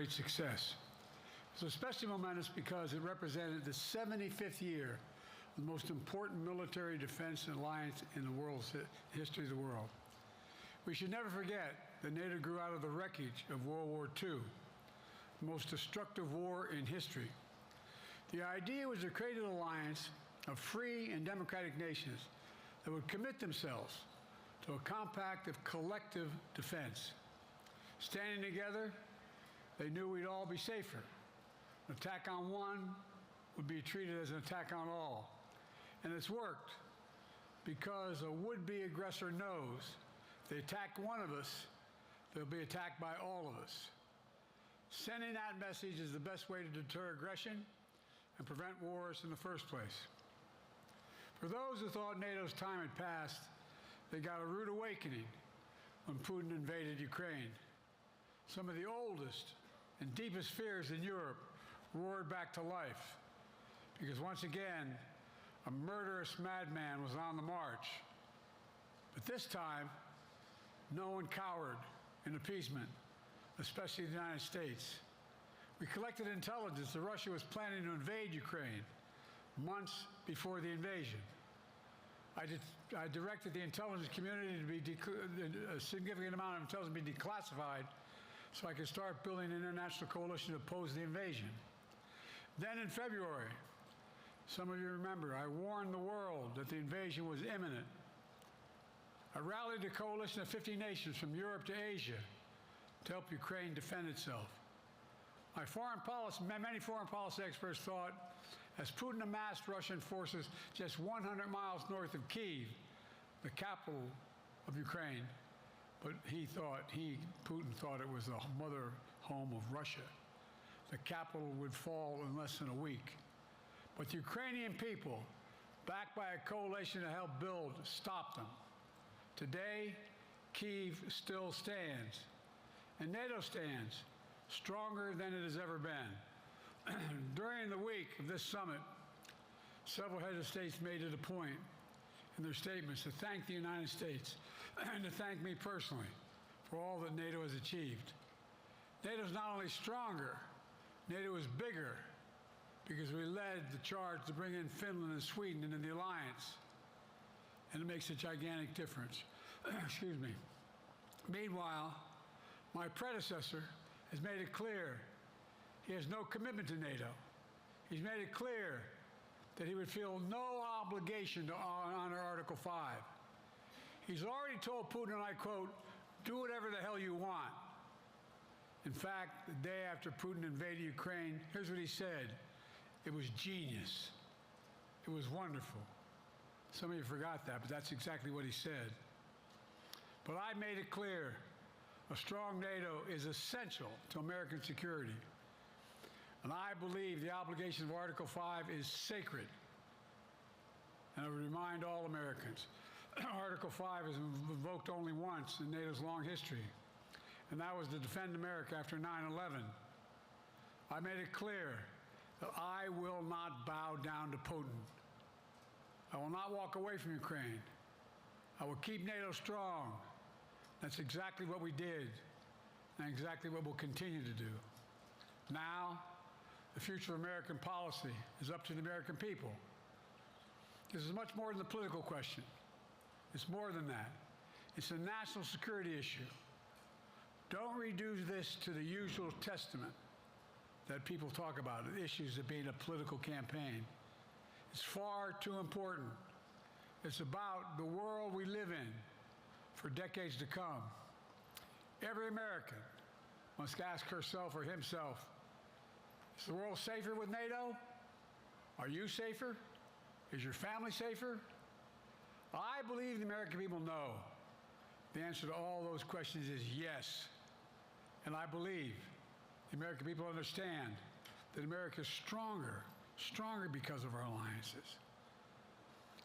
great success. It's especially momentous because it represented the 75th year of the most important military defense alliance in the world's history of the world. We should never forget that NATO grew out of the wreckage of World War II, the most destructive war in history. The idea was to create an alliance of free and democratic nations that would commit themselves to a compact of collective defense. Standing together, they knew we'd all be safer. An attack on one would be treated as an attack on all. And it's worked because a would-be aggressor knows if they attack one of us, they'll be attacked by all of us. Sending that message is the best way to deter aggression and prevent wars in the first place. For those who thought NATO's time had passed, they got a rude awakening when Putin invaded Ukraine. Some of the oldest and deepest fears in Europe roared back to life because once again, a murderous madman was on the march. But this time, no one cowered in appeasement, especially the United States. We collected intelligence that Russia was planning to invade Ukraine months before the invasion. I directed the intelligence community to be a significant amount of intelligence be declassified so I could start building an international coalition to oppose the invasion. Then in February, some of you remember, I warned the world that the invasion was imminent. I rallied a coalition of 50 nations from Europe to Asia to help Ukraine defend itself. Many foreign policy experts thought, as Putin amassed Russian forces just 100 miles north of Kyiv, the capital of Ukraine, but Putin thought it was the mother home of Russia. The capital would fall in less than a week. But the Ukrainian people, backed by a coalition to help build, stopped them. Today, Kyiv still stands, and NATO stands stronger than it has ever been. During the week of this summit, several heads of states made it a point in their statements to thank the United States and to thank me personally for all that NATO has achieved. NATO is not only stronger, NATO is bigger because we led the charge to bring in Finland and Sweden into the alliance, and it makes a gigantic difference. Excuse me. Meanwhile, my predecessor has made it clear he has no commitment to NATO. He's made it clear that he would feel no obligation to honor Article 5. He's already told Putin, and I quote, "Do whatever the hell you want." In fact, the day after Putin invaded Ukraine, here's what he said. It was genius. It was wonderful. Some of you forgot that, but that's exactly what he said. But I made it clear, a strong NATO is essential to American security. And I believe the obligation of Article 5 is sacred. And I would remind all Americans, Article 5 is invoked only once in NATO's long history, and that was to defend America after 9/11. I made it clear that I will not bow down to Putin. I will not walk away from Ukraine. I will keep NATO strong. That's exactly what we did, and exactly what we'll continue to do. Now, the future of American policy is up to the American people. This is much more than a political question. It's more than that. It's a national security issue. Don't reduce this to the usual testament that people talk about, issues of being a political campaign. It's far too important. It's about the world we live in for decades to come. Every American must ask herself or himself, is the world safer with NATO? Are you safer? Is your family safer? I believe the American people know. The answer to all those questions is yes. And I believe the American people understand that America is stronger because of our alliances.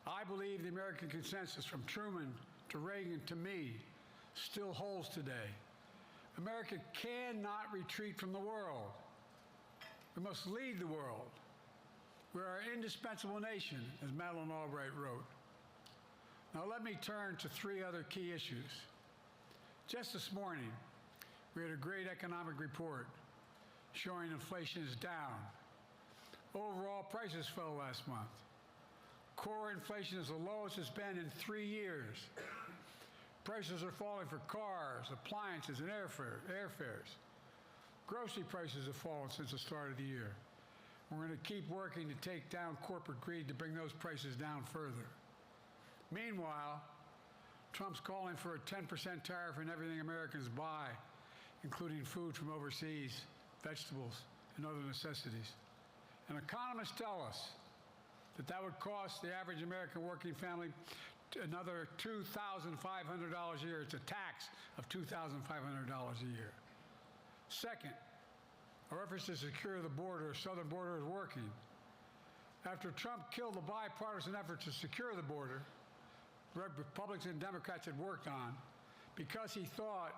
I believe the American consensus from Truman to Reagan to me still holds today. America cannot retreat from the world. We must lead the world. We are an indispensable nation, as Madeleine Albright wrote. Now let me turn to three other key issues. Just this morning, we had a great economic report showing inflation is down. Overall prices fell last month. Core inflation is the lowest it's been in 3 years. Prices are falling for cars, appliances, and airfares. Grocery prices have fallen since the start of the year. We're going to keep working to take down corporate greed to bring those prices down further. Meanwhile, Trump's calling for a 10% tariff on everything Americans buy, including food from overseas, vegetables, and other necessities. And economists tell us that that would cost the average American working family another $2,500 a year. It's a tax of $2,500 a year. Second, our efforts to secure the border, southern border, is working. After Trump killed the bipartisan effort to secure the border, Republicans and Democrats had worked on, because he thought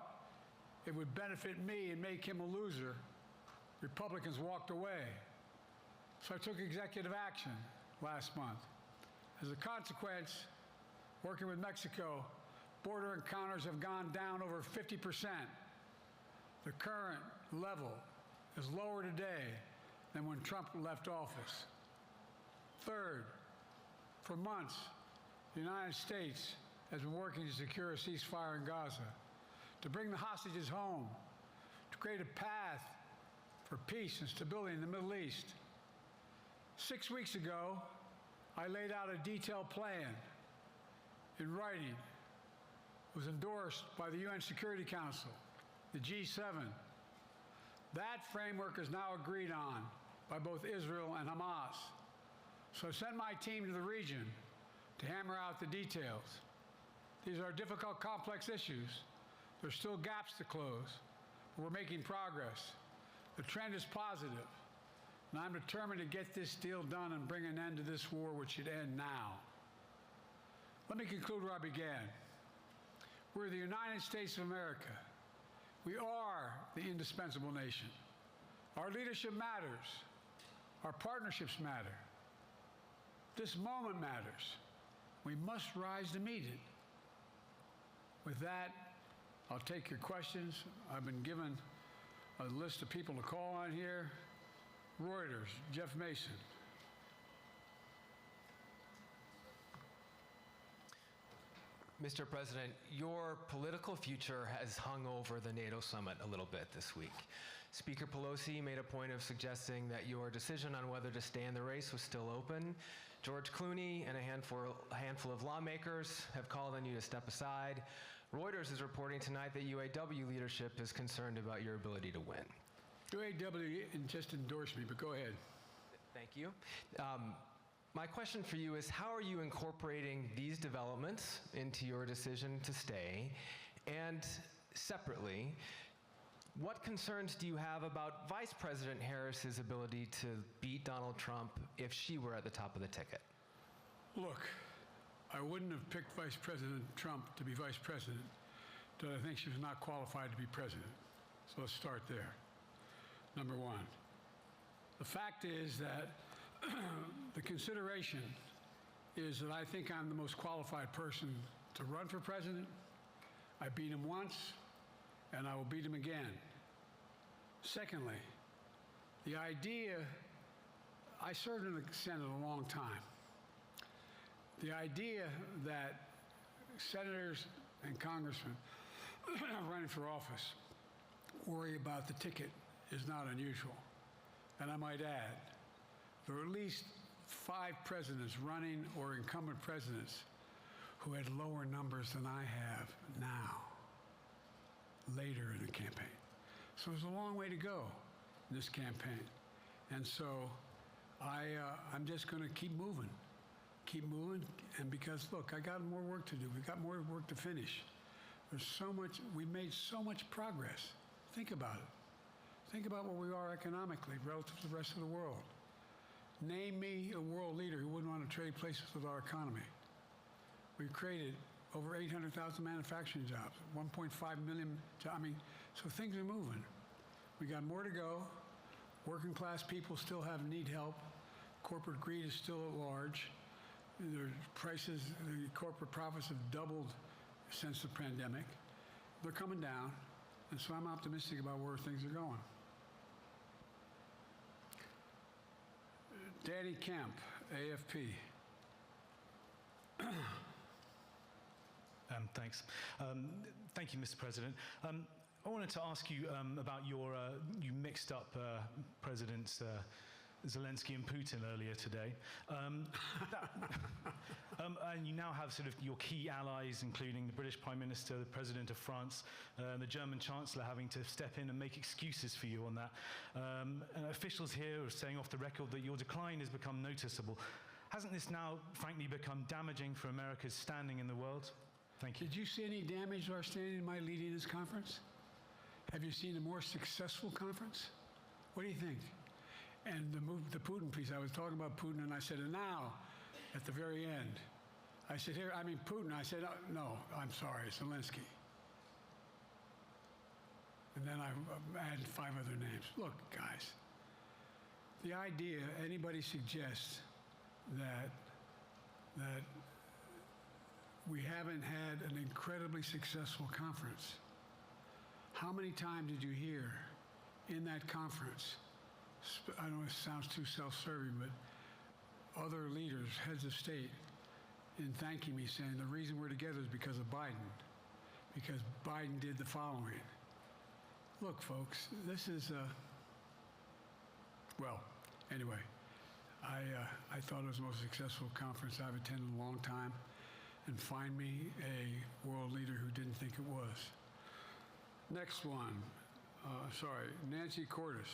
it would benefit me and make him a loser, Republicans walked away. So I took executive action last month. As a consequence, working with Mexico, border encounters have gone down over 50%. The current level is lower today than when Trump left office. Third, for months, the United States has been working to secure a ceasefire in Gaza, to bring the hostages home, to create a path for peace and stability in the Middle East. 6 weeks ago, I laid out a detailed plan in writing. It was endorsed by the UN Security Council, the G7. That framework is now agreed on by both Israel and Hamas. So I sent my team to the region to hammer out the details. These are difficult, complex issues. There's still gaps to close, but we're making progress. The trend is positive, and I'm determined to get this deal done and bring an end to this war, which should end now. Let me conclude where I began. We're the United States of America. We are the indispensable nation. Our leadership matters. Our partnerships matter. This moment matters. We must rise to meet it. With that, I'll take your questions. I've been given a list of people to call on here. Reuters, Jeff Mason. Mr. President, your political future has hung over the NATO summit a little bit this week. Speaker Pelosi made a point of suggesting that your decision on whether to stay in the race was still open. George Clooney and a handful of lawmakers have called on you to step aside. Reuters is reporting tonight that UAW leadership is concerned about your ability to win. UAW just endorsed me, but go ahead. Thank you. My question for you is, how are you incorporating these developments into your decision to stay? And separately, what concerns do you have about Vice President Harris's ability to beat Donald Trump if she were at the top of the ticket? Look, I wouldn't have picked Vice President Trump to be vice president, but I think she was not qualified to be president. So let's start there. Number one, the fact is that the consideration is that I think I'm the most qualified person to run for president. I beat him once, and I will beat him again. Secondly, the idea, I served in the Senate a long time. The idea that senators and congressmen running for office worry about the ticket is not unusual. And I might add, there are at least 5 presidents running or incumbent presidents who had lower numbers than I have now, later in the campaign. So there's a long way to go in this campaign. And so I'm just going to keep moving, and because, look, I got more work to do. We've got more work to finish. There's so much, we made so much progress. Think about it. Think about where we are economically relative to the rest of the world. Name me a world leader who wouldn't want to trade places with our economy. We've created over 800,000 manufacturing jobs, 1.5 million jobs. I mean, so things are moving. We got more to go. Working class people still need help. Corporate greed is still at large. Their prices, the corporate profits have doubled since the pandemic. They're coming down, and so I'm optimistic about where things are going. Danny Kemp, AFP. Thanks. Thank you, Mr. President. I wanted to ask you about your, you mixed up Presidents Zelensky and Putin earlier today. And you now have sort of your key allies, including the British Prime Minister, the President of France, the German Chancellor having to step in and make excuses for you on that. And officials here are saying off the record that your decline has become noticeable. Hasn't this now, frankly, become damaging for America's standing in the world? Thank you. Did you see any damage to our standing in my leading this conference? Have you seen a more successful conference? What do you think? And the Putin piece, I was talking about Putin, and I said, and now, at the very end, I said, here, I mean, Putin, I said, no, I'm sorry, Zelensky. And then I added 5 other names. Look, guys, the idea anybody suggests that we haven't had an incredibly successful conference. How many times did you hear in that conference, I know it sounds too self-serving, but other leaders, heads of state, in thanking me, saying the reason we're together is because of Biden, because Biden did the following. Look, folks, this is well, anyway, I thought it was the most successful conference I've attended in a long time, and find me a world leader who didn't think it was. Next one, Nancy Cordes,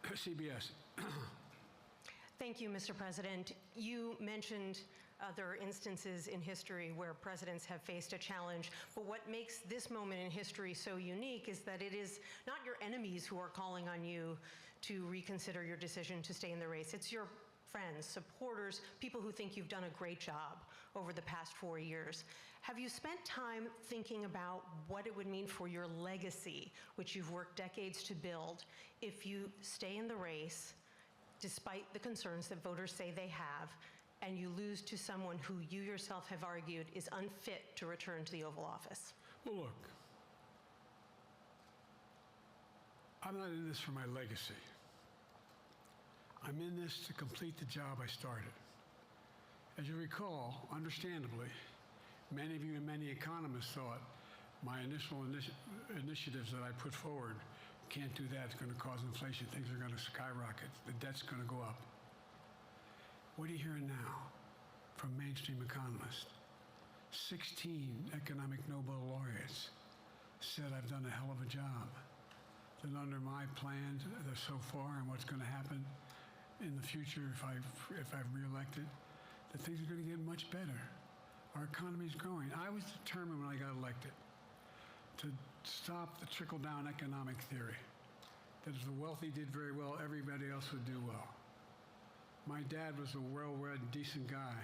CBS. Thank you, Mr. President. You mentioned other instances in history where presidents have faced a challenge, but what makes this moment in history so unique is that it is not your enemies who are calling on you to reconsider your decision to stay in the race. It's your friends, supporters, people who think you've done a great job over the past 4 years. Have you spent time thinking about what it would mean for your legacy, which you've worked decades to build, if you stay in the race, despite the concerns that voters say they have, and you lose to someone who you yourself have argued is unfit to return to the Oval Office? Well, look, I'm not in this for my legacy. I'm in this to complete the job I started. As you recall, understandably, many of you and many economists thought my initial initiatives that I put forward, can't do that, it's going to cause inflation, things are going to skyrocket, the debt's going to go up. What are you hearing now from mainstream economists? 16 economic Nobel laureates said I've done a hell of a job. That under my plan so far and what's going to happen in the future if I'm reelected, that things are going to get much better. Our economy is growing. I was determined when I got elected to stop the trickle-down economic theory, that if the wealthy did very well, everybody else would do well. My dad was a well-read, decent guy.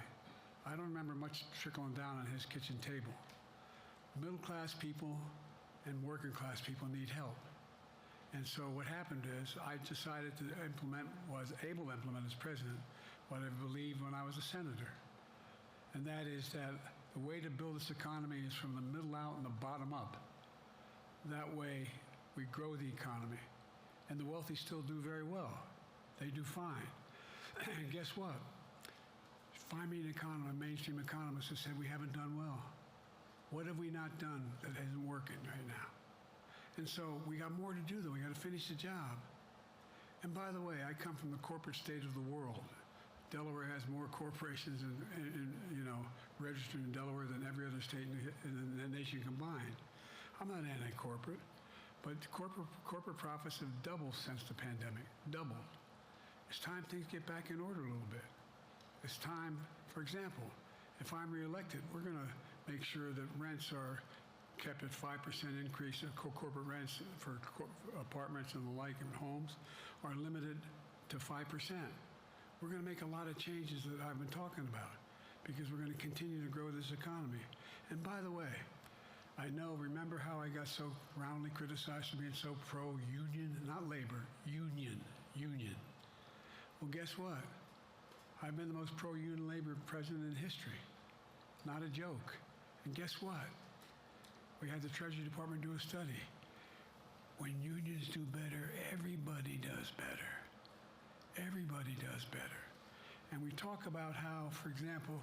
I don't remember much trickling down on his kitchen table. Middle-class people and working-class people need help. And so what happened is I decided to implement, was able to implement as president, what I believed when I was a senator. And that is that the way to build this economy is from the middle out and the bottom up. That way we grow the economy. And the wealthy still do very well. They do fine. And guess what? Find me a mainstream economist who said we haven't done well. What have we not done that isn't working right now? And so we got more to do, though. We got to finish the job. And by the way, I come from the corporate state of the world. Delaware has more corporations registered in Delaware than every other state in the nation combined. I'm not anti-corporate, but corporate profits have doubled since the pandemic, doubled. It's time things get back in order a little bit. It's time, for example, if I'm reelected, we're going to make sure that rents are kept at 5% increase in corporate rents for apartments and the like and homes are limited to 5%. We're going to make a lot of changes that I've been talking about because we're going to continue to grow this economy. And by the way, I know, remember how I got so roundly criticized for being so pro-union, not labor, union. Well, guess what? I've been the most pro-union labor president in history. Not a joke. And guess what? We had the Treasury Department do a study. When unions do better, everybody does better. Everybody does better. And we talk about how, for example,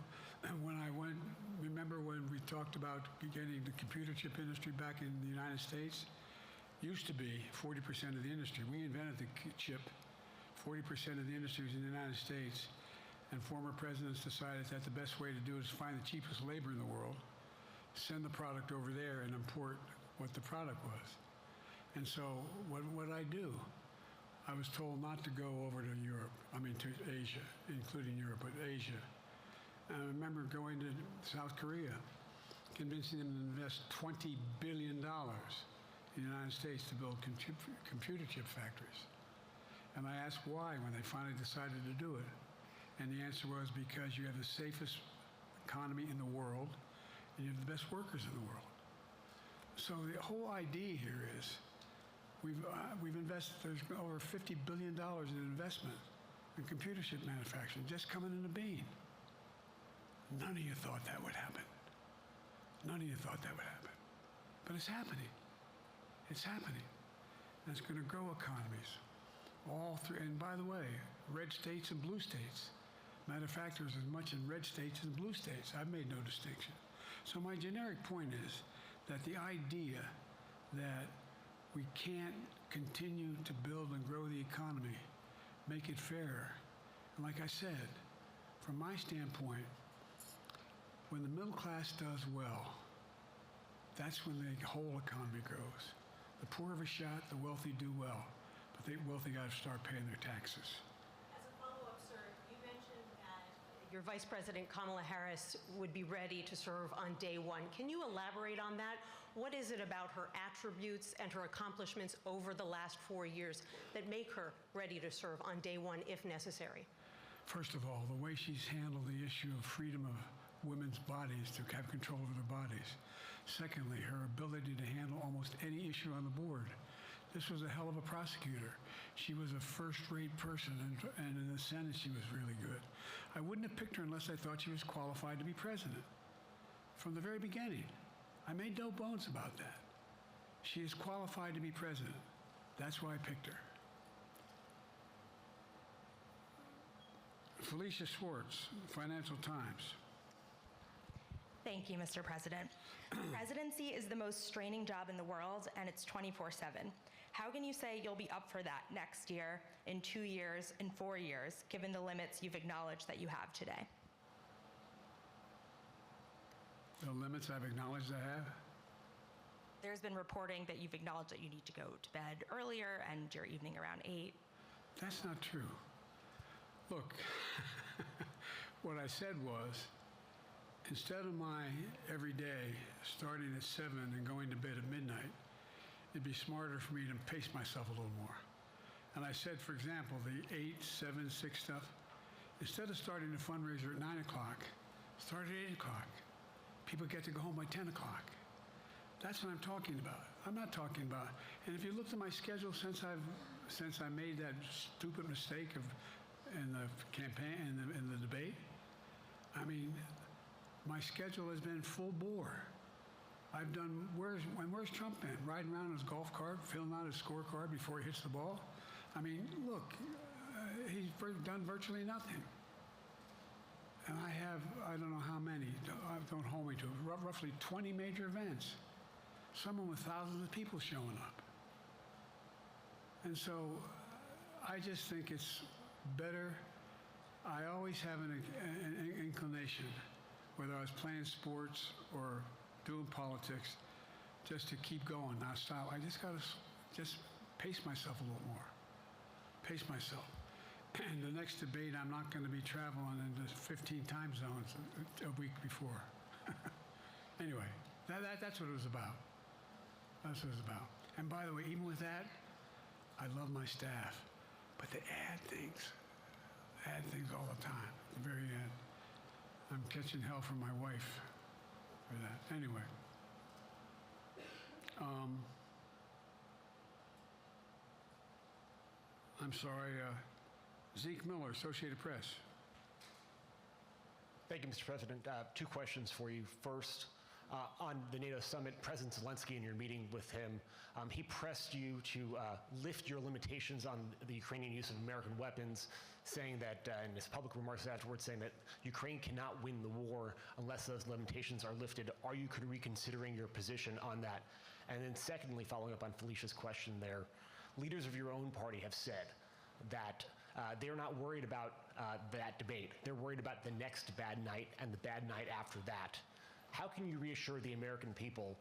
remember when we talked about getting the computer chip industry back in the United States? Used to be 40% of the industry. We invented the chip. 40% of the industry was in the United States. And former presidents decided that the best way to do it is find the cheapest labor in the world, send the product over there, and import what the product was. And so what did I do? I was told not to go over to to Asia, including Europe, but Asia. And I remember going to South Korea, convincing them to invest $20 billion in the United States to build computer chip factories. And I asked why when they finally decided to do it. And the answer was because you have the safest economy in the world and you have the best workers in the world. So the whole idea here is we've invested, there's over $50 billion in investment in computer chip manufacturing just coming in the bean. None of you thought that would happen. None of you thought that would happen. But it's happening. It's happening. And it's going to grow economies. All through, and by the way, red states and blue states. Matter of fact, there's as much in red states as blue states. I've made no distinction. So my generic point is that the idea that we can't continue to build and grow the economy, make it fairer. And like I said, from my standpoint, when the middle class does well, that's when the whole economy grows. The poor have a shot, the wealthy do well, but the wealthy got to start paying their taxes. As a follow-up, sir, you mentioned that your Vice President Kamala Harris would be ready to serve on day one. Can you elaborate on that? What is it about her attributes and her accomplishments over the last 4 years that make her ready to serve on day one if necessary? First of all, the way she's handled the issue of freedom of women's bodies to have control over their bodies. Secondly, her ability to handle almost any issue on the board. This was a hell of a prosecutor. She was a first-rate person, and in the Senate, she was really good. I wouldn't have picked her unless I thought she was qualified to be president. From the very beginning, I made no bones about that. She is qualified to be president. That's why I picked her. Felicia Schwartz, Financial Times. Thank you, Mr. President. Presidency is the most straining job in the world, and it's 24/7. How can you say you'll be up for that next year, in 2 years, in 4 years, given the limits you've acknowledged that you have today? The limits I've acknowledged I have? There's been reporting that you've acknowledged that you need to go to bed earlier and your evening around 8. That's not true. Look, what I said was, instead of my every day starting at 7 and going to bed at midnight, it'd be smarter for me to pace myself a little more. And I said, for example, the 8, 7, 6 stuff, instead of starting the fundraiser at 9 o'clock, start at 8 o'clock. People get to go home by 10 o'clock. That's what I'm talking about. I'm not talking about, and if you looked at my schedule since I made that stupid mistake in the campaign, in the debate, I mean, my schedule has been full bore. I've done, where's Trump been? Riding around in his golf cart, filling out his scorecard before he hits the ball? I mean, look, he's done virtually nothing. And I have, I don't know how many, don't hold me to it, roughly 20 major events. Some of them with thousands of people showing up. And so I just think it's better. I always have an inclination, whether I was playing sports or doing politics, just to keep going, not stop. I just got to just pace myself a little more. Pace myself. And the next debate, I'm not going to be traveling into 15 time zones a week before. Anyway, that's what it was about. That's what it was about. And by the way, even with that, I love my staff, but they add things all the time. At the very end, I'm catching hell from my wife for that. Anyway, I'm sorry. Zeke Miller, Associated Press. Thank you, Mr. President. 2 questions for you. First, on the NATO summit, President Zelensky, in your meeting with him, he pressed you to lift your limitations on the Ukrainian use of American weapons, saying that, in his public remarks afterwards, saying that Ukraine cannot win the war unless those limitations are lifted. Are you reconsidering your position on that? And then secondly, following up on Felicia's question there, leaders of your own party have said that they're not worried about that debate. They're worried about the next bad night and the bad night after that. How can you reassure the American people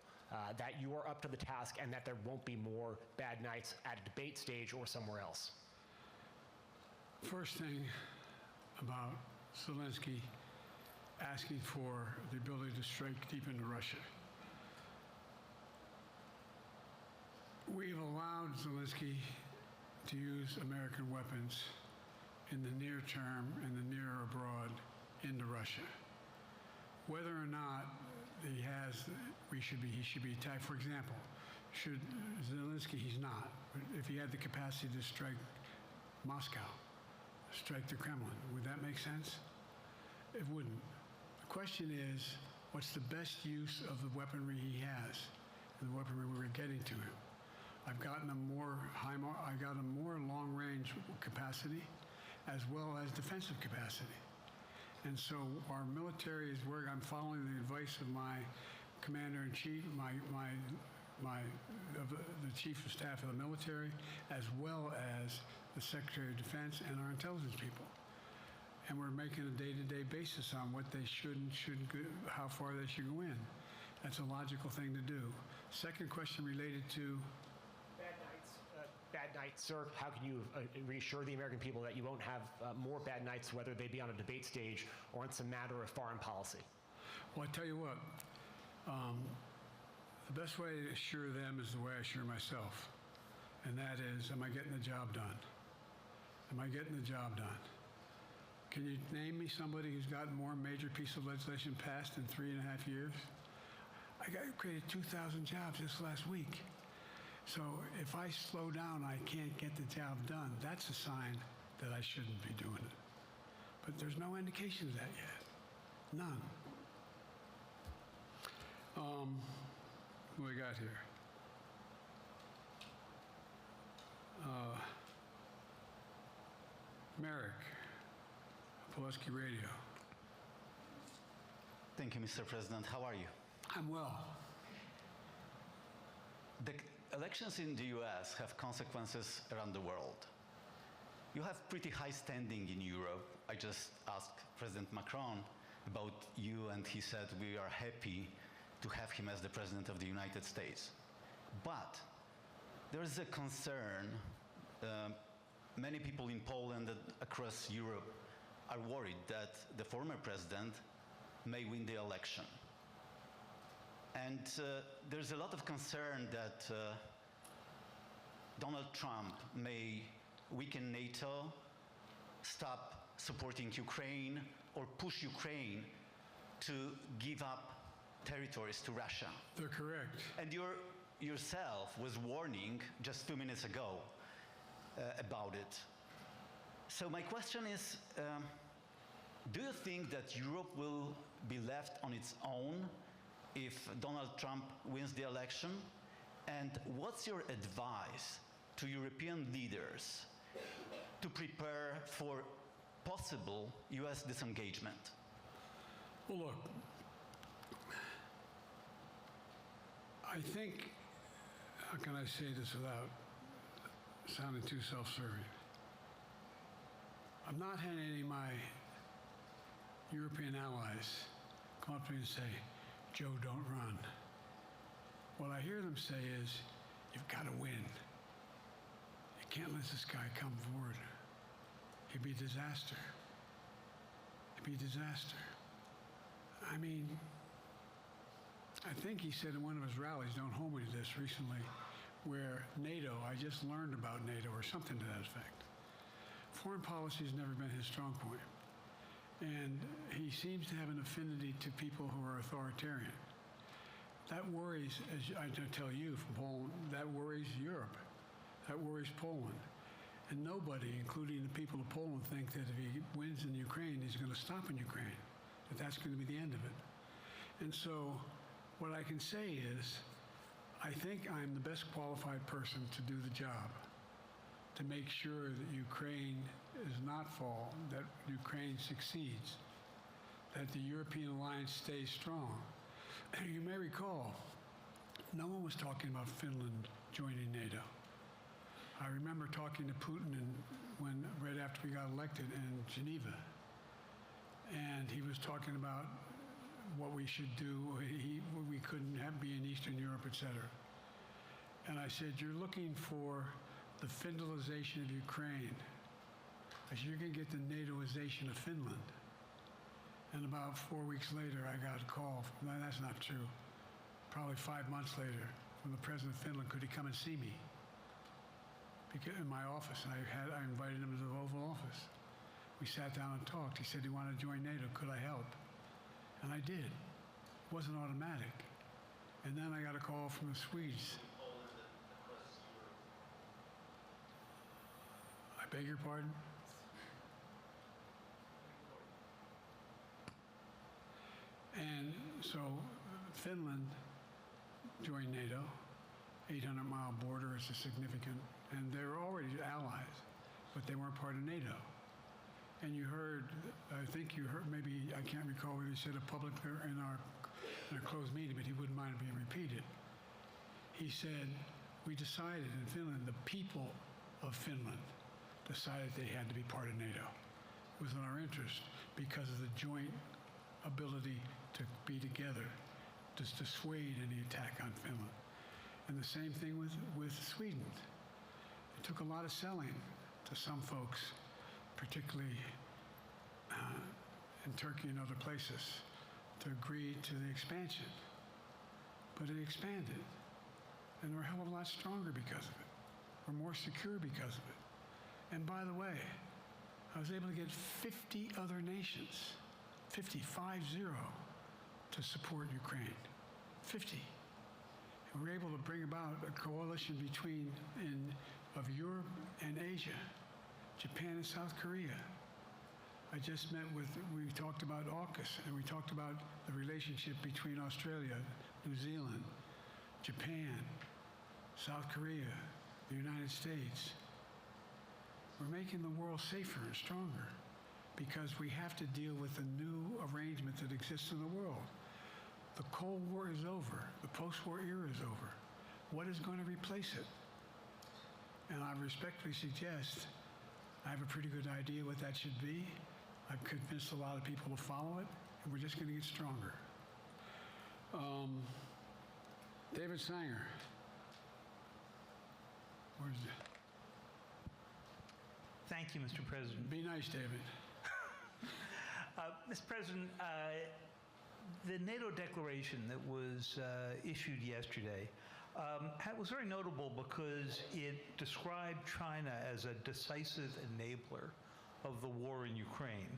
that you are up to the task and that there won't be more bad nights at a debate stage or somewhere else? First thing about Zelensky asking for the ability to strike deep into Russia. We've allowed Zelensky to use American weapons in the near term, in the near or abroad, into Russia. Whether or not he should be attacked. For example, should Zelensky, he's not. But if he had the capacity to strike Moscow, strike the Kremlin, would that make sense? It wouldn't. The question is, what's the best use of the weaponry he has, and the weaponry we're getting to him? I've gotten a more long-range capacity, as well as defensive capacity. And so our military is where I'm following the advice of my commander-in-chief, the chief of staff of the military, as well as the Secretary of Defense and our intelligence people. And we're making a day-to-day basis on what they should go, how far they should go in. That's a logical thing to do. Second question related to bad nights, sir. How can you reassure the American people that you won't have more bad nights, whether they be on a debate stage or it's a matter of foreign policy? Well, I tell you what, the best way to assure them is the way I assure myself, and that is, am I getting the job done? Am I getting the job done? Can you name me somebody who's gotten more major piece of legislation passed in 3.5 years? I created 2,000 jobs just last week. So if I slow down, I can't get the job done. That's a sign that I shouldn't be doing it. But there's no indication of that yet. None. What do we got here? Merrick, Pulaski Radio. Thank you, Mr. President. How are you? I'm well. The elections in the US have consequences around the world. You have pretty high standing in Europe. I just asked President Macron about you, and he said we are happy to have him as the President of the United States. But there is a concern. Many people in Poland and across Europe are worried that the former president may win the election. And there's a lot of concern that Donald Trump may weaken NATO, stop supporting Ukraine, or push Ukraine to give up territories to Russia. They're correct. And yourself was warning just 2 minutes ago about it. So my question is, do you think that Europe will be left on its own if Donald Trump wins the election? And what's your advice to European leaders to prepare for possible US disengagement? Well, look, I think, how can I say this without sounding too self-serving? I'm not having any of my European allies come up to me and say, Joe, don't run. What I hear them say is, you've got to win. You can't let this guy come forward. It'd be a disaster. It'd be a disaster. I mean, I think he said in one of his rallies, don't hold me to this, recently, where NATO, I just learned about NATO, or something to that effect. Foreign policy has never been his strong point. And he seems to have an affinity to people who are authoritarian. That worries, as I tell you from Poland, that worries Europe. That worries Poland. And nobody, including the people of Poland, think that if he wins in Ukraine, he's going to stop in Ukraine, that that's going to be the end of it. And so What I can say is, I think I'm the best qualified person to do the job, to make sure that Ukraine does not fall, that Ukraine succeeds, that the European alliance stays strong. You may recall, no one was talking about Finland joining NATO. I remember talking to Putin right after we got elected in Geneva, and he was talking about what we should do. We couldn't be in Eastern Europe, etc. And I said, you're looking for the Finlandization of Ukraine. I said, you're going to get the NATOization of Finland. And about 4 weeks later, I got a call. That's not true. Probably 5 months later, from the president of Finland, could he come and see me? In my office, I invited him to the Oval Office. We sat down and talked. He said he wanted to join NATO. Could I help? And I did. It wasn't automatic. And then I got a call from the Swedes. I beg your pardon? And so Finland joined NATO. 800-mile border is a significant, and they were already allies, but they weren't part of NATO. And you heard, I think you heard, maybe, I can't recall whether he said it publicly or in a closed meeting, but he wouldn't mind it being repeated. He said, we decided in Finland, the people of Finland decided they had to be part of NATO. It was in our interest because of the joint ability to be together, to dissuade any attack on Finland. And the same thing with Sweden. It took a lot of selling to some folks, particularly in Turkey and other places, to agree to the expansion. But it expanded. And we're a hell of a lot stronger because of it. We're more secure because of it. And by the way, I was able to get 50 other nations, 50, to support Ukraine. 50. And we're able to bring about a coalition of Europe and Asia, Japan and South Korea. I just met we talked about AUKUS, and we talked about the relationship between Australia, New Zealand, Japan, South Korea, the United States. We're making the world safer and stronger because we have to deal with the new arrangement that exists in the world. The Cold War is over. The post-war era is over. What is going to replace it? And I respectfully suggest I have a pretty good idea what that should be. I've convinced a lot of people to follow it, and we're just going to get stronger. David Sanger. Where's it? Thank you, Mr. President. Be nice, David. Mr. President, the NATO declaration that was issued yesterday was very notable because it described China as a decisive enabler of the war in Ukraine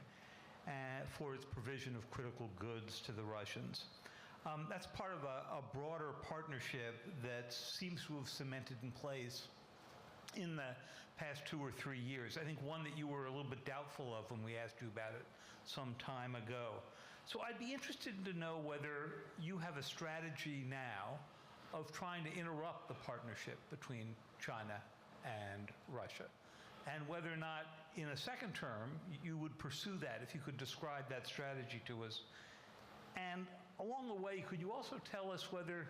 for its provision of critical goods to the Russians. That's part of a broader partnership that seems to have cemented in place in the past 2 or 3 years. I think one that you were a little bit doubtful of when we asked you about it some time ago. So I'd be interested to know whether you have a strategy now of trying to interrupt the partnership between China and Russia, and whether or not in a second term you would pursue that, if you could describe that strategy to us. And along the way, could you also tell us whether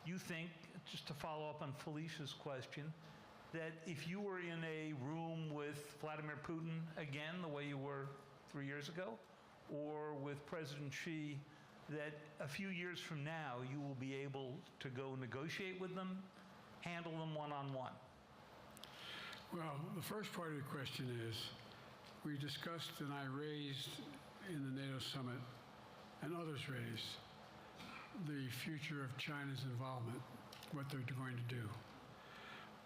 you think, just to follow up on Felicia's question, that if you were in a room with Vladimir Putin again, the way you were 3 years ago, or with President Xi, that a few years from now you will be able to go negotiate with them, handle them one-on-one? Well, the first part of the question is, we discussed and I raised in the NATO summit, and others raised, the future of China's involvement, what they're going to do,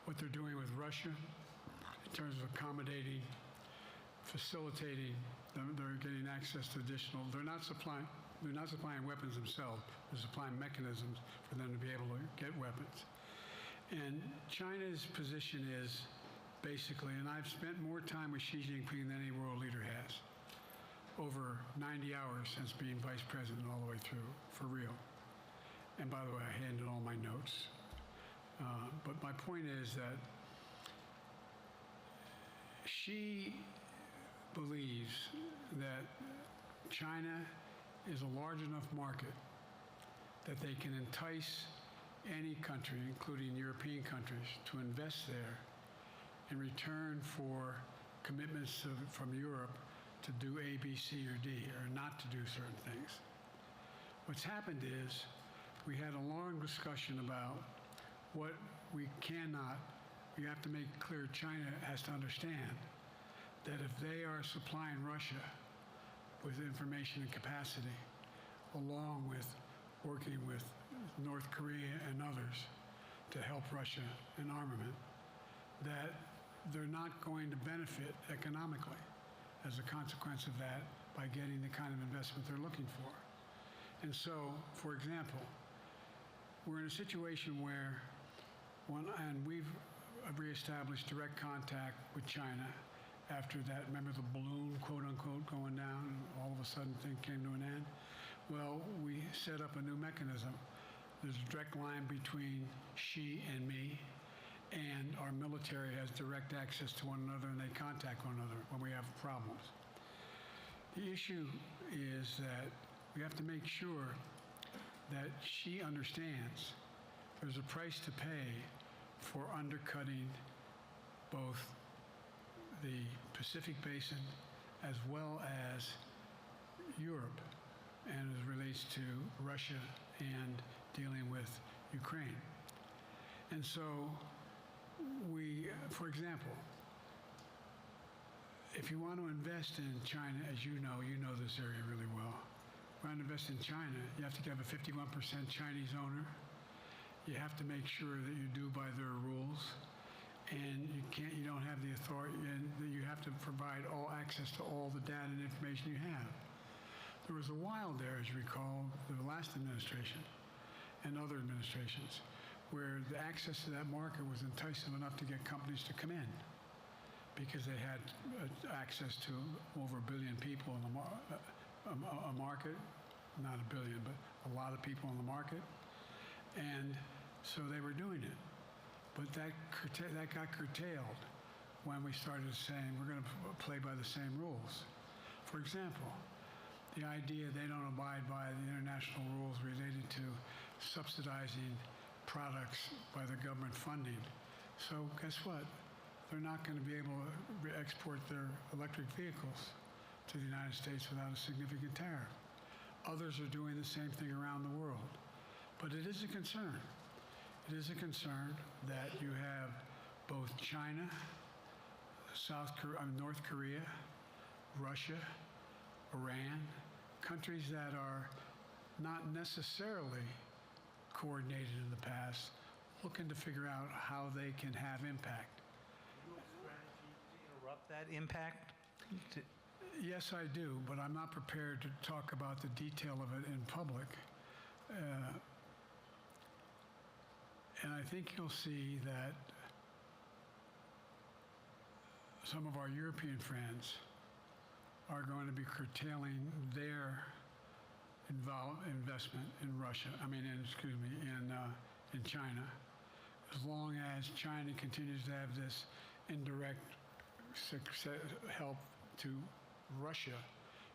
what they're doing with Russia in terms of accommodating, facilitating. They're getting access to additional. They're not supplying weapons themselves. They're supplying mechanisms for them to be able to get weapons. And China's position is basically, and I've spent more time with Xi Jinping than any world leader has, over 90 hours since being vice president all the way through, for real. And by the way, I handed all my notes. But my point is that she believes that China is a large enough market that they can entice any country, including European countries, to invest there in return for commitments from Europe to do A, B, C, or D, or not to do certain things. What's happened is we had a long discussion about what we cannot, we have to make clear China has to understand that if they are supplying Russia with information and capacity, along with working with North Korea and others to help Russia in armament, that they're not going to benefit economically as a consequence of that by getting the kind of investment they're looking for. And so, for example, we're in a situation where, and we've reestablished direct contact with China after that, remember the balloon, quote unquote, going down, and all of a sudden things came to an end? Well, we set up a new mechanism. There's a direct line between she and me, and our military has direct access to one another, and they contact one another when we have problems. The issue is that we have to make sure that she understands there's a price to pay for undercutting both the Pacific Basin as well as Europe, and as it relates to Russia and dealing with Ukraine. And so we, for example, if you want to invest in China, as you know this area really well. If you want to invest in China, you have to have a 51% Chinese owner. You have to make sure that you do by their rules. And you don't have the authority, and you have to provide all access to all the data and information you have. There was a while there, as you recall, the last administration and other administrations, where the access to that market was enticing enough to get companies to come in because they had access to over 1 billion people in a market, not 1 billion, but a lot of people in the market. And so they were doing it. But that got curtailed when we started saying we're going to play by the same rules. For example, the idea they don't abide by the international rules related to subsidizing products by the government funding. So guess what? They're not going to be able to export their electric vehicles to the United States without a significant tariff. Others are doing the same thing around the world. But it is a concern. It is a concern that you have both China, North Korea, Russia, Iran, countries that are not necessarily coordinated in the past, looking to figure out how they can have impact. Do you have a strategy to interrupt that impact? Yes, I do, but I'm not prepared to talk about the detail of it in public. And I think you'll see that some of our European friends are going to be curtailing their investment in Russia. In China, as long as China continues to have this indirect help to Russia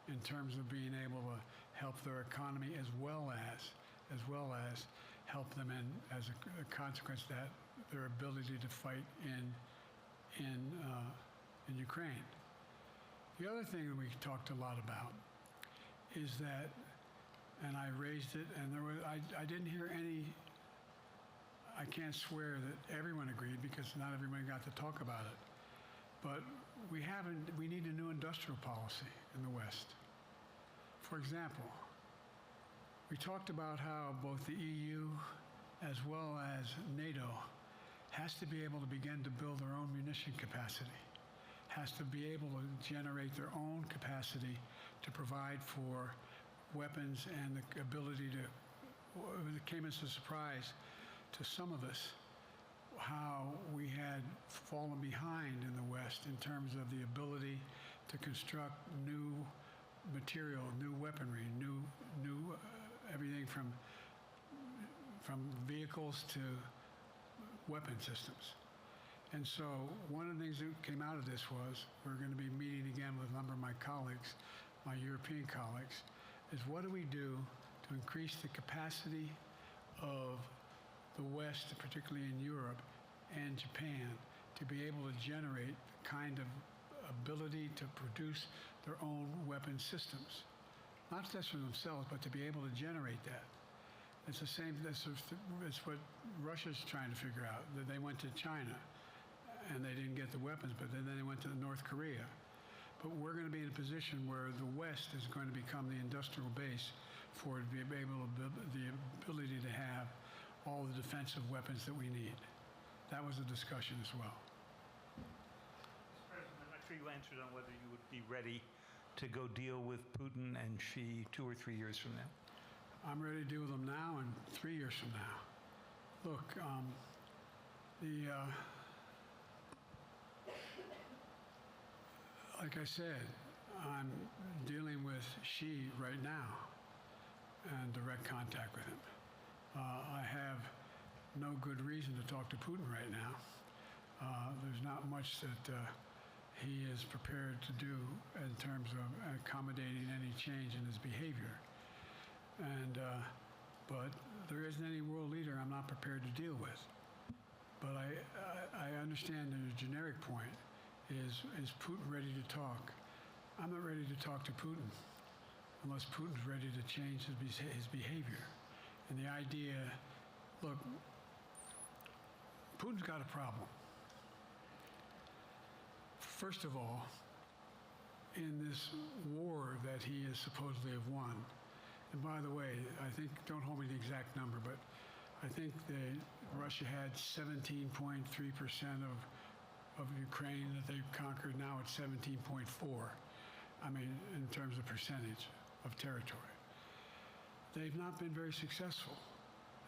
in terms of being able to help their economy as well as help them in, as a consequence of that, their ability to fight in Ukraine. The other thing that we talked a lot about is that, and I raised it, and I didn't hear any. I can't swear that everyone agreed because not everyone got to talk about it. But we need a new industrial policy in the West. For example, we talked about how both the EU as well as NATO has to be able to begin to build their own munition capacity, has to be able to generate their own capacity to provide for weapons and the ability to, it came as a surprise to some of us how we had fallen behind in the West in terms of the ability to construct new material, new weaponry, new everything from from vehicles to weapon systems. And so one of the things that came out of this was we're going to be meeting again with a number of my colleagues, my European colleagues, is what do we do to increase the capacity of the West, particularly in Europe and Japan, to be able to generate the kind of ability to produce their own weapon systems. Not just for themselves, but to be able to generate that. It's the same, it's what Russia's trying to figure out. That they went to China and they didn't get the weapons, but then they went to North Korea. But we're going to be in a position where the West is going to become the industrial base for the ability to have all the defensive weapons that we need. That was a discussion as well. Mr. President, I'm not sure you answered on whether you would be ready to go deal with Putin and Xi 2 or 3 years from now. I'm ready to deal with them now and 3 years from now. Look, like I said, I'm dealing with Xi right now and direct contact with him. I have no good reason to talk to Putin right now. There's not much that he is prepared to do in terms of accommodating any change in his behavior. And, but there isn't any world leader I'm not prepared to deal with. But I understand the generic point is Putin ready to talk? I'm not ready to talk to Putin unless Putin's ready to change his behavior. And the idea, look, Putin's got a problem. First of all, in this war that he is supposedly have won, and by the way, I think, don't hold me to the exact number, but I think that Russia had 17.3% of Ukraine that they've conquered. Now it's 17.4. I mean, in terms of percentage of territory. They've not been very successful.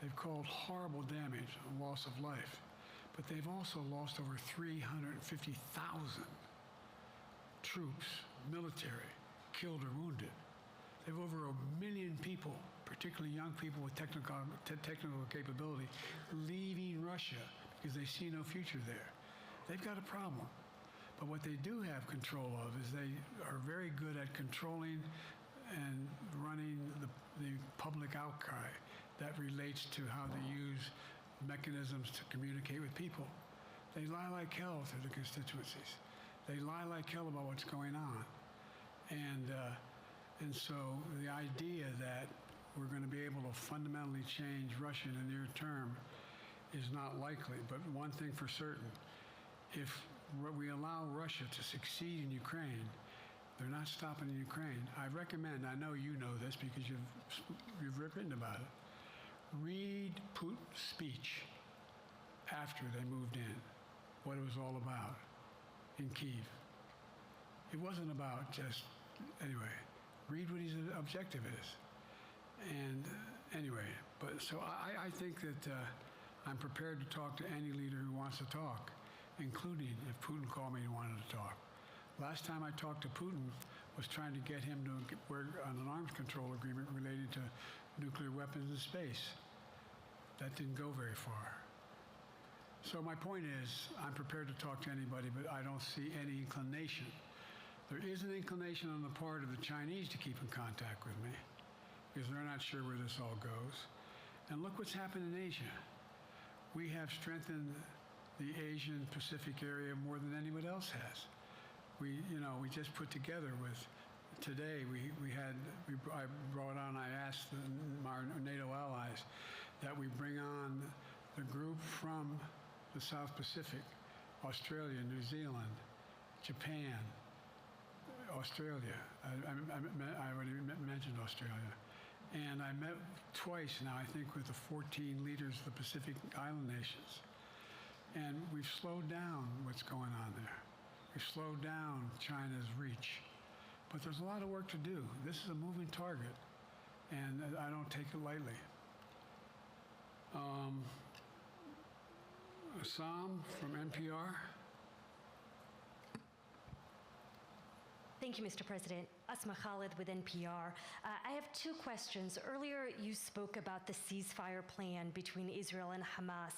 They've caused horrible damage and loss of life, but they've also lost over 350,000 troops, military, killed or wounded. They have over 1 million people, particularly young people with technical capability, leaving Russia because they see no future there. They've got a problem. But what they do have control of is they are very good at controlling and running the public outcry that relates to how they use mechanisms to communicate with people. They lie like hell to the constituencies. They lie like hell about what's going on. And so the idea that we're going to be able to fundamentally change Russia in the near term is not likely. But one thing for certain, if we allow Russia to succeed in Ukraine, they're not stopping in Ukraine. I recommend, I know you know this because you've written about it, read Putin's speech after they moved in, what it was all about in Kyiv. It wasn't about just, anyway, read what his objective is. And anyway, but so I think that I'm prepared to talk to any leader who wants to talk, including if Putin called me and wanted to talk. Last time I talked to Putin was trying to get him to work on an arms control agreement related to nuclear weapons in space. That didn't go very far. So my point is, I'm prepared to talk to anybody, but I don't see any inclination. There is an inclination on the part of the Chinese to keep in contact with me because they're not sure where this all goes. And look what's happened in Asia. We have strengthened the Asian Pacific area more than anyone else has. We just put together with, today I brought on, I asked our NATO allies that we bring on the group from the South Pacific, Australia, New Zealand, Japan, Australia. I already mentioned Australia. And I met twice now, I think, with the 14 leaders of the Pacific Island nations. And we've slowed down what's going on there. We've slowed down China's reach. But there's a lot of work to do. This is a moving target, and I don't take it lightly. Assam from NPR. Thank you, Mr. President. Asma Khalid with NPR. I have two questions. Earlier, you spoke about the ceasefire plan between Israel and Hamas.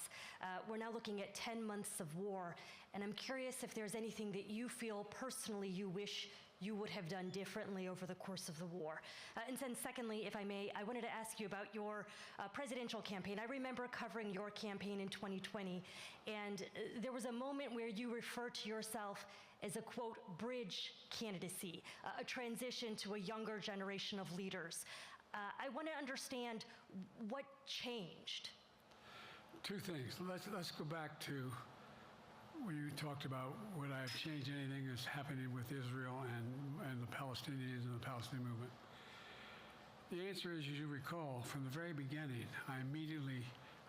We're now looking at 10 months of war, and I'm curious if there's anything that you feel personally you wish you would have done differently over the course of the war. And then secondly, if I may, I wanted to ask you about your presidential campaign. I remember covering your campaign in 2020, and there was a moment where you referred to yourself as a, quote, bridge candidacy, a transition to a younger generation of leaders. I want to understand what changed. Two things. Let's go back to when you talked about would I have changed anything that's happening with Israel and the Palestinians and the Palestinian movement. The answer is, as you recall, from the very beginning, I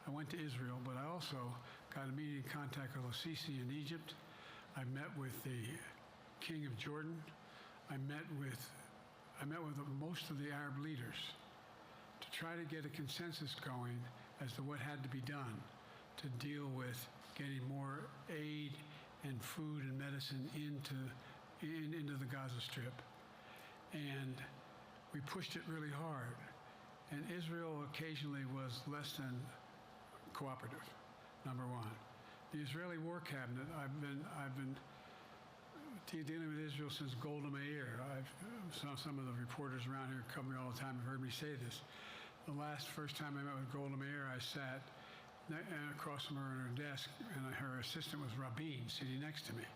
went to Israel, but I also got immediate contact with al-Sisi in Egypt. I met with the King of Jordan. I met with most of the Arab leaders to try to get a consensus going as to what had to be done to deal with getting more aid and food and medicine into the Gaza Strip. And we pushed it really hard. And Israel occasionally was less than cooperative, number one. The Israeli War Cabinet, I've been dealing with Israel since Golda Meir. Some of the reporters around here cover me all the time have heard me say this. The first time I met with Golda Meir, I sat across from her at her desk, and her assistant was Rabin sitting next to me.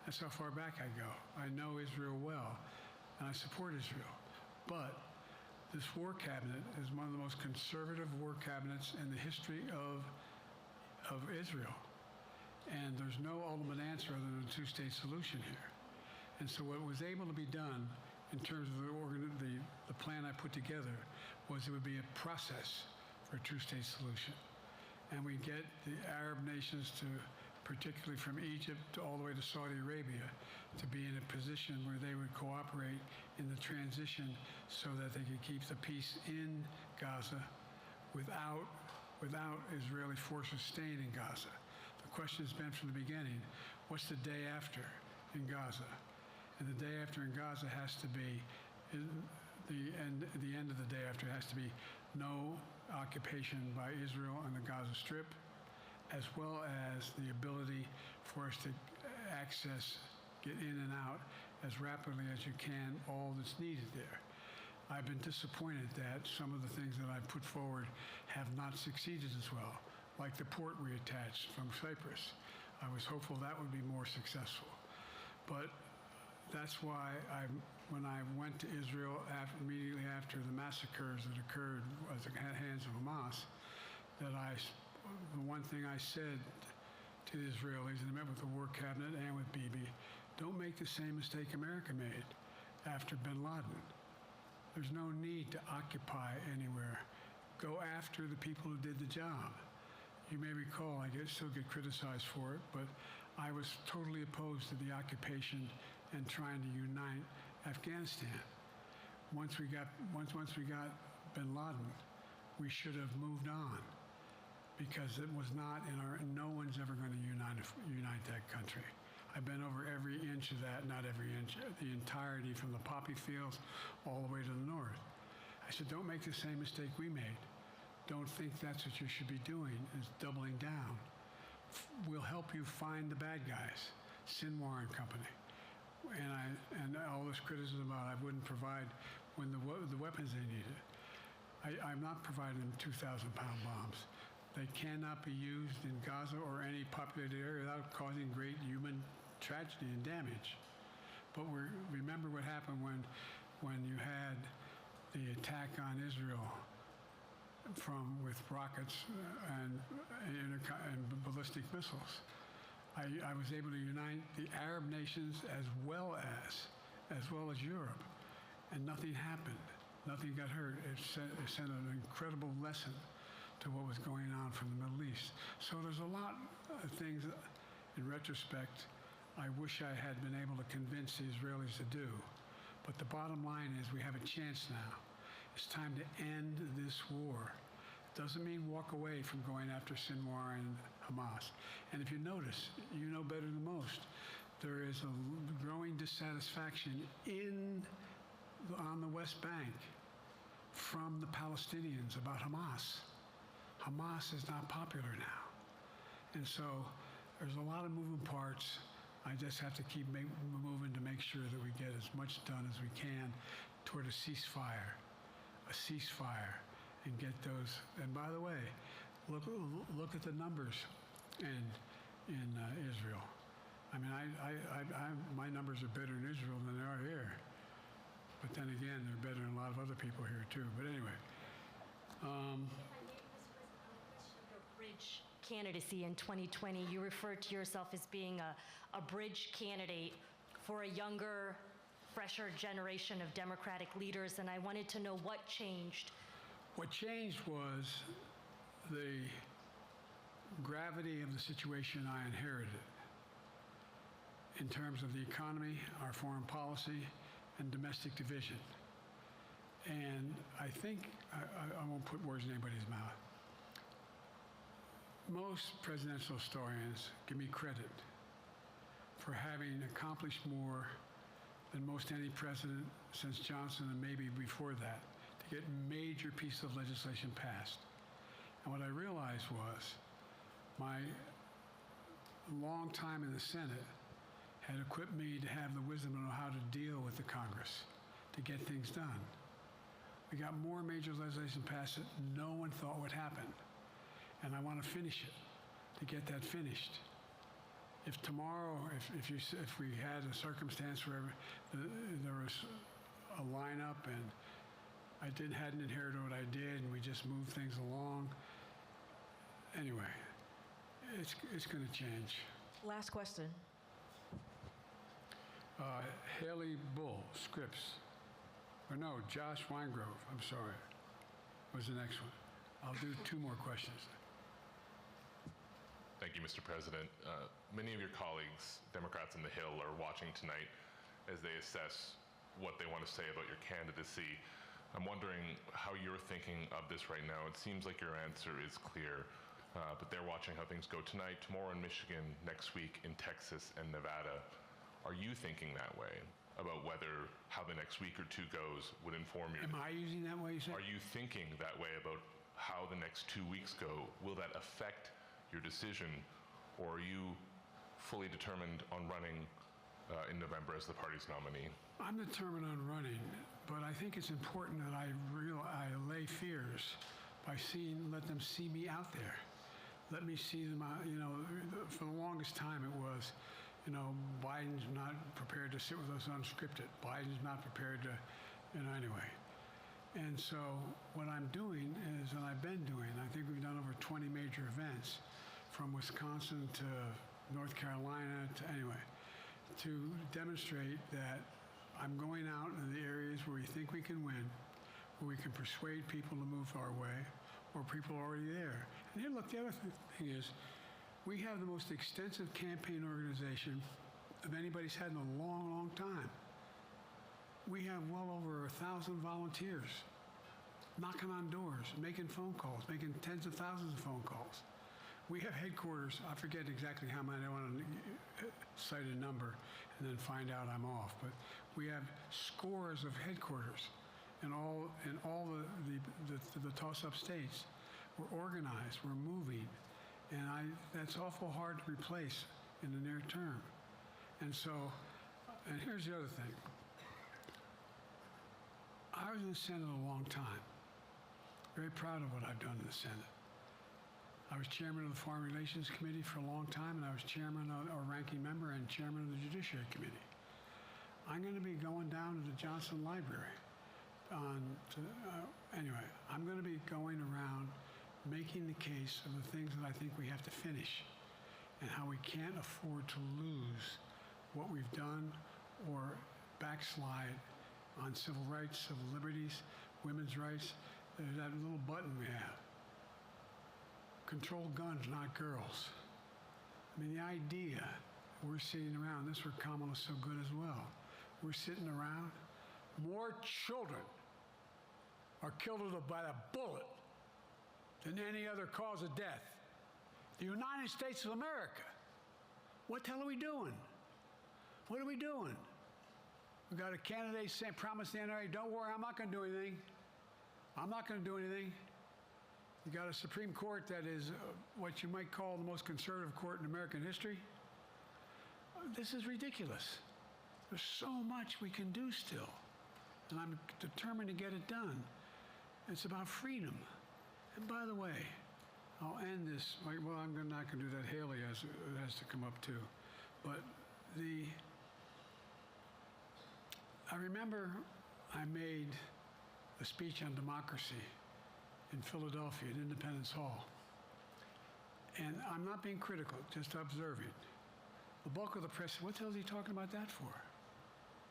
That's how far back I go. I know Israel well, and I support Israel. But this war cabinet is one of the most conservative war cabinets in the history of Israel. And there's no ultimate answer other than a two-state solution here. And so what was able to be done in terms of the plan I put together was it would be a process for a two-state solution. And we get the Arab nations to, particularly from Egypt all the way to Saudi Arabia, to be in a position where they would cooperate in the transition so that they could keep the peace in Gaza without Israeli forces staying in Gaza. The question has been from the beginning, what's the day after in Gaza? And the day after in Gaza has to be, the end of the day after has to be no occupation by Israel on the Gaza Strip, as well as the ability for us to get in and out as rapidly as you can, all that's needed there. I've been disappointed that some of the things that I've put forward have not succeeded as well, like the port reattached from Cyprus. I was hopeful that would be more successful. But that's why when I went to Israel immediately after the massacres that occurred at the hands of Hamas, the one thing I said to the Israelis, and I met with the War Cabinet and with Bibi, don't make the same mistake America made after bin Laden. There's no need to occupy anywhere. Go after the people who did the job. You may recall, I still get criticized for it, but I was totally opposed to the occupation and trying to unite Afghanistan. Once we got bin Laden, we should have moved on, because it was not no one's ever going to unite that country. I've been over every inch of that, not every inch, the entirety from the poppy fields all the way to the north. I said, don't make the same mistake we made. Don't think that's what you should be doing, is doubling down. We'll help you find the bad guys, Sinwar and company. And all this criticism about I wouldn't provide when the weapons they needed. I'm not providing them 2,000-pound bombs. They cannot be used in Gaza or any populated area without causing great human tragedy and damage. But remember what happened when you had the attack on Israel with rockets and ballistic missiles. I was able to unite the Arab nations as well as Europe, and nothing happened. Nothing got hurt. It sent an incredible lesson to what was going on from the Middle East. So there's a lot of things, in retrospect, I wish I had been able to convince the Israelis to do. But the bottom line is we have a chance now. It's time to end this war. It doesn't mean walk away from going after Sinwar and Hamas. And if you notice, you know better than most, there is a growing dissatisfaction on the West Bank from the Palestinians about Hamas. Hamas is not popular now. And so there's a lot of moving parts. I just have to keep moving to make sure that we get as much done as we can toward a ceasefire, and get those. And by the way, look at the numbers in Israel. I mean, my numbers are better in Israel than they are here. But then again, they're better than a lot of other people here too. But anyway. Bridge candidacy in 2020, you referred to yourself as being a bridge candidate for a younger, fresher generation of Democratic leaders, and I wanted to know what changed. What changed was the gravity of the situation I inherited in terms of the economy, our foreign policy, and domestic division. And I think, I won't put words in anybody's mouth. Most presidential historians give me credit for having accomplished more than most any president since Johnson and maybe before that to get major pieces of legislation passed. And what I realized was my long time in the Senate had equipped me to have the wisdom to know how to deal with the Congress to get things done. We got more major legislation passed that no one thought would happen. And I want to finish it, to get that finished. If tomorrow, if we had a circumstance where there was a lineup and I hadn't inherited what I did and we just moved things along, anyway, it's going to change. Last question. Haley Bull, Scripps. Or no, Josh Weingrove, I'm sorry, was the next one. I'll do two more questions. Thank you, Mr. President. Many of your colleagues, Democrats on the Hill, are watching tonight as they assess what they want to say about your candidacy. I'm wondering how you're thinking of this right now. It seems like your answer is clear, but they're watching how things go tonight, tomorrow in Michigan, next week in Texas and Nevada. Are you thinking that way about how the next week or two goes would inform your... Am I using that way, you said? Are you thinking that way about how the next 2 weeks go? Will that affect your decision, or are you fully determined on running in November as the party's nominee? I'm determined on running, but I think it's important that I allay fears by let them see me out there. Let me see them out, for the longest time it was, Biden's not prepared to sit with us unscripted. Biden's not prepared to, anyway. And so what I'm doing is, and I've been doing, I think we've done over 20 major events, from Wisconsin to North Carolina to demonstrate that I'm going out in the areas where we think we can win, where we can persuade people to move our way, or people are already there. And here, look, the other thing is, we have the most extensive campaign organization of anybody's had in a long, long time. We have well over 1,000 volunteers knocking on doors, making phone calls, making tens of thousands of phone calls. We have headquarters, I forget exactly how many, I don't want to cite a number and then find out I'm off, but we have scores of headquarters in all the toss-up states. We're organized, we're moving, and that's awful hard to replace in the near term. And so, and here's the other thing. I was in the Senate a long time. Very proud of what I've done in the Senate. I was chairman of the Foreign Relations Committee for a long time, and I was chairman or ranking member and chairman of the Judiciary Committee. I'm going to be going down to the Johnson Library. Anyway, I'm going to be going around making the case of the things that I think we have to finish and how we can't afford to lose what we've done or backslide on civil rights, civil liberties, women's rights. There's that little button we have. Control guns, not girls. I mean, the idea we're sitting around, this is where Kamala's so good as well. We're sitting around, more children are killed by a bullet than any other cause of death. The United States of America. What the hell are we doing? What are we doing? We got a candidate saying, promised the NRA, don't worry, I'm not going to do anything. I'm not going to do anything. You got a Supreme Court that is what you might call the most conservative court in American history. This is ridiculous. There's so much we can do still, and I'm determined to get it done. It's about freedom. And by the way, I'll end this. Well, I'm not going to do that. Haley has to come up too. But I remember I made a speech on democracy in Philadelphia at Independence Hall. And I'm not being critical, just observing. The bulk of the press said, what the hell is he talking about that for?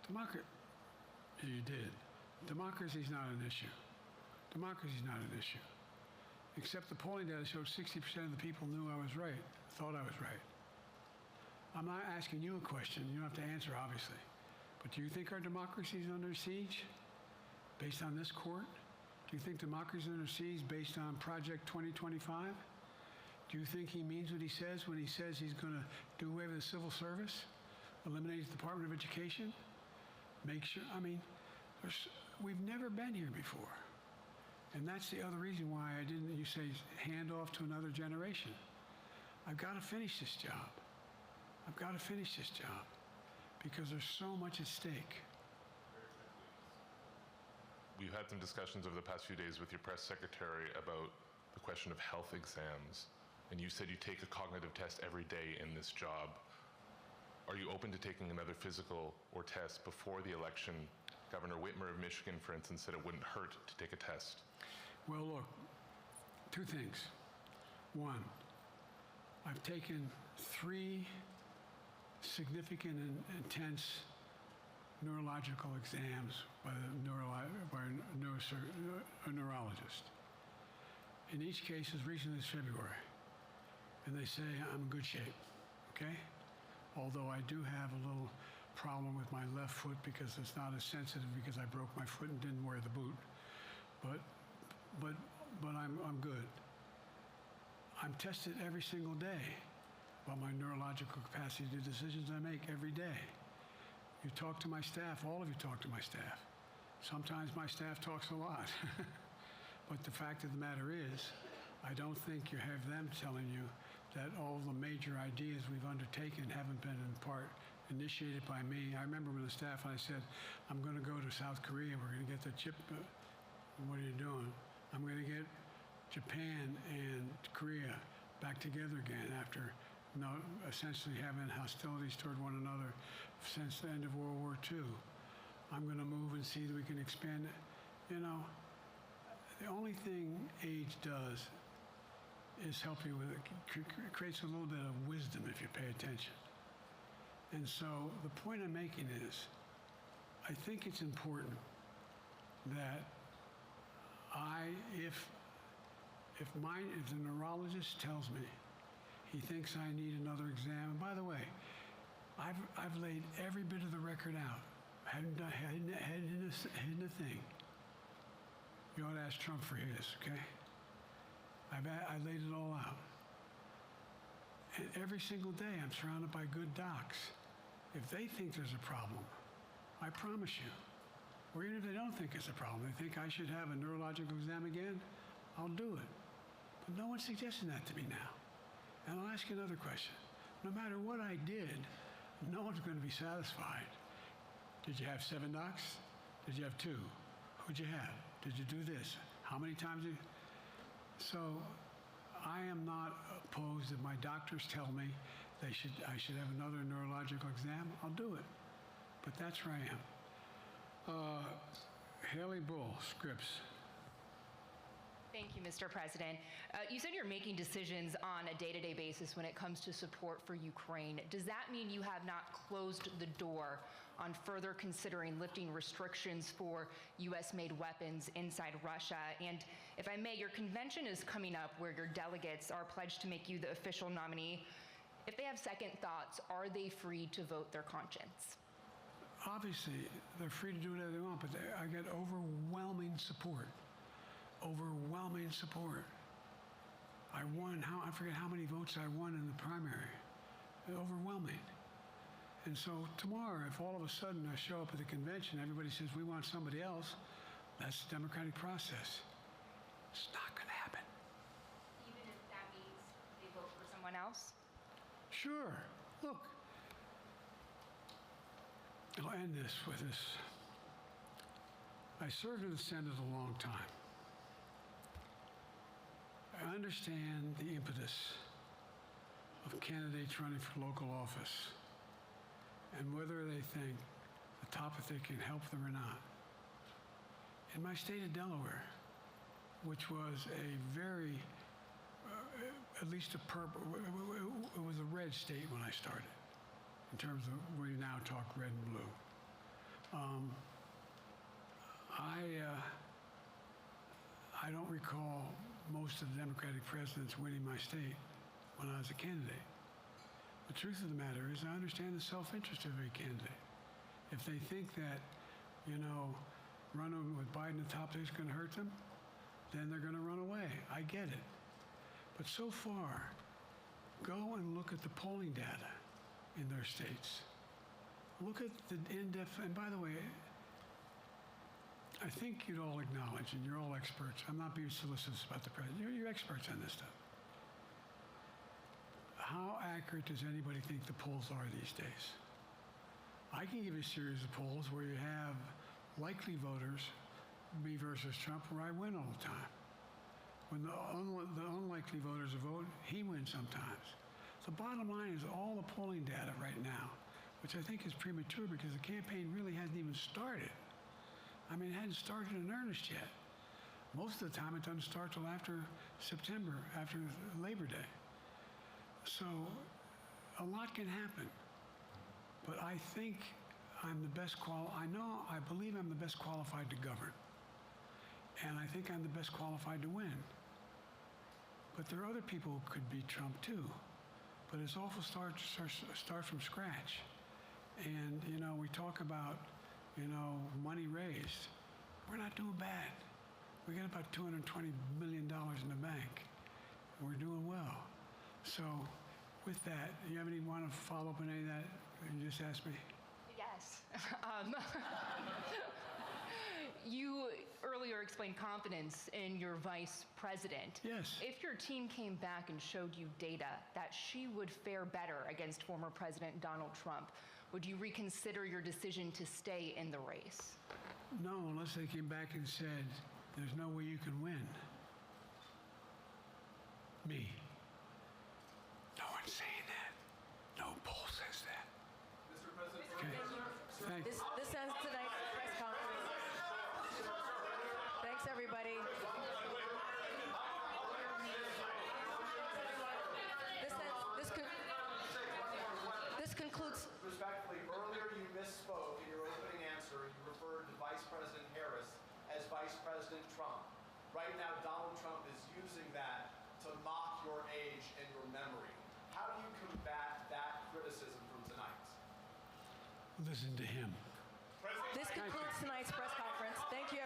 Democracy. You did. Democracy is not an issue. Democracy is not an issue. Except the polling data showed 60% of the people knew I was right, thought I was right. I'm not asking you a question. You don't have to answer, obviously. But do you think our democracy is under siege based on this court? Do you think democracy is under siege based on Project 2025? Do you think he means what he says when he says he's going to do away with the civil service, eliminate the Department of Education, make sure, I mean, we've never been here before. And that's the other reason why I didn't, you say, hand off to another generation. I've got to finish this job. I've got to finish this job because there's so much at stake. We've had some discussions over the past few days with your press secretary about the question of health exams, and you said you take a cognitive test every day in this job. Are you open to taking another physical or test before the election? Governor Whitmer of Michigan, for instance, said it wouldn't hurt to take a test. Well, look, two things. One, I've taken 3 significant and intense neurological exams by a neurologist. In each case, as recently as February. And they say I'm in good shape, okay? Although I do have a little problem with my left foot because it's not as sensitive because I broke my foot and didn't wear the boot. But I'm good. I'm tested every single day about my neurological capacity to do decisions I make every day. You talk to my staff, all of you talk to my staff. Sometimes my staff talks a lot. But the fact of the matter is, I don't think you have them telling you that all the major ideas we've undertaken haven't been in part initiated by me. I remember when the staff, I said, I'm going to go to South Korea, we're going to get the chip. What are you doing? I'm going to get Japan and Korea back together again after essentially having hostilities toward one another since the end of World War II. I'm going to move and see that we can expand it. You know, the only thing age does is help you with it. Creates a little bit of wisdom if you pay attention. And so the point I'm making is, I think it's important that if the neurologist tells me he thinks I need another exam, and by the way, I've laid every bit of the record out. Hadn't hidden a thing. You ought to ask Trump for his, okay? I laid it all out. And every single day I'm surrounded by good docs. If they think there's a problem, I promise you, or even if they don't think it's a problem, they think I should have a neurological exam again, I'll do it. But no one's suggesting that to me now. And I'll ask you another question. No matter what I did, no one's going to be satisfied. Did you have 7 docs? Did you have 2? Who'd you have? Did you do this? How many times did you? So I am not opposed if my doctors tell me I should have another neurological exam, I'll do it. But that's where I am. Haley Bull, Scripps. Thank you, Mr. President. You said you're making decisions on a day-to-day basis when it comes to support for Ukraine. Does that mean you have not closed the door on further considering lifting restrictions for U.S.-made weapons inside Russia? And if I may, your convention is coming up where your delegates are pledged to make you the official nominee. If they have second thoughts, are they free to vote their conscience? Obviously, they're free to do whatever they want, but I get overwhelming support. Overwhelming support. I won, I forget how many votes I won in the primary. Overwhelming. And so tomorrow, if all of a sudden I show up at the convention, everybody says we want somebody else, that's the democratic process. It's not going to happen. Even if that means they vote for someone else? Sure. Look, I'll end this with this. I served in the Senate a long time. I understand the impetus of candidates running for local office and whether they think the topic can help them or not. In my state of Delaware, which was a very, at least it was a red state when I started, in terms of we now talk red and blue. I don't recall most of the Democratic presidents winning my state when I was a candidate. The truth of the matter is I understand the self-interest of a candidate. If they think that, running with Biden at the top is going to hurt them, then they're going to run away. I get it. But so far, go and look at the polling data in their states. Look at the in-depth, and by the way, I think you'd all acknowledge, and you're all experts, I'm not being solicitous about the president, you're experts on this stuff. How accurate does anybody think the polls are these days? I can give you a series of polls where you have likely voters, me versus Trump, where I win all the time. When the unlikely voters vote, he wins sometimes. The bottom line is all the polling data right now, which I think is premature because the campaign really hasn't even started. I mean, it hadn't started in earnest yet. Most of the time, it doesn't start till after September, after Labor Day. So a lot can happen. But I think I'm the best I believe I'm the best qualified to govern. And I think I'm the best qualified to win. But there are other people who could beat Trump too. But it's awful start from scratch. And, we talk about, money raised. We're not doing bad. We got about $220 million in the bank. We're doing well. So with that, you have want to follow up on any of that you just asked me? Yes. You earlier explained confidence in your vice president. Yes. If your team came back and showed you data that she would fare better against former President Donald Trump, would you reconsider your decision to stay in the race? No, unless they came back and said, there's no way you can win. Me. No one's saying that. No poll says that. Mr. President, okay. This ends tonight's press conference. Thanks, everybody. This concludes. Respectfully, earlier you misspoke in your opening answer. You referred to Vice President Harris as Vice President Trump. Right now, Donald Trump is using that to mock your age and your memory. How do you combat that criticism from tonight? Listen to him. This concludes tonight's press conference. Thank you,